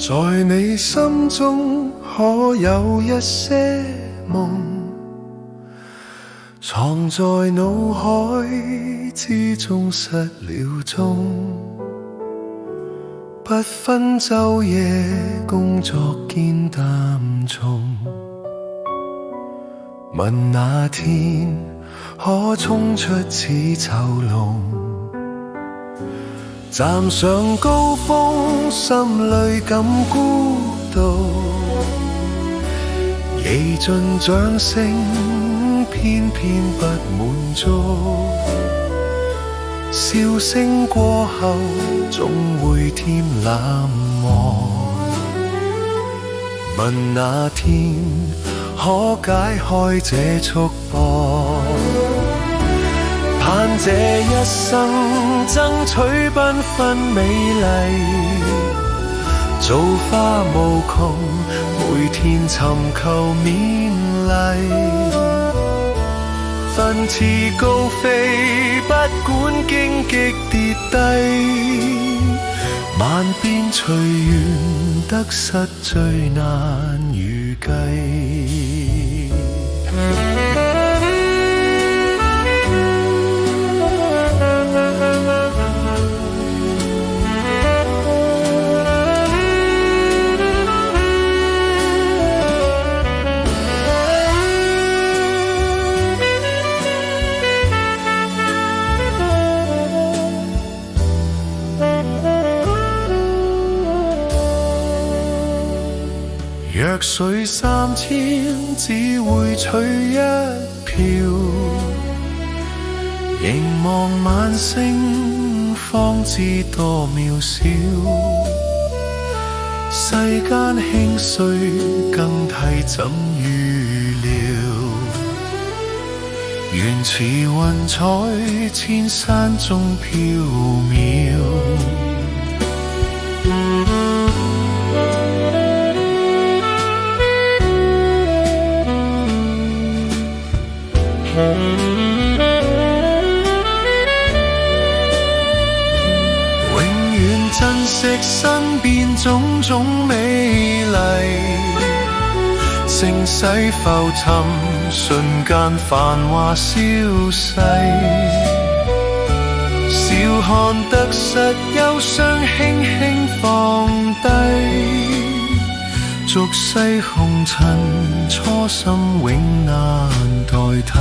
在你心中可有一些夢，藏在腦海之中失了蹤，不分晝夜工作兼擔重，問那天可衝出此囚籠，站上高峰心裏感孤獨，幾盡掌聲偏偏不滿足，笑聲過後總會添冷漠，問那天可解開這束縛，盼這一生爭取繽紛美麗，造化無窮，每天尋求勉勵，奮翅高飛，不管荊棘跌低，萬變隨緣，得失最難預計。弱水3000，只會取一瓢，凝望晚星，方知多渺小。世間興衰，更替怎預料？緣似雲彩，千山中飄渺。永遠珍惜身邊種種美麗，盛世浮沉，瞬間繁華消逝，笑看得失憂傷輕輕放低，俗世紅塵，初心永難代替。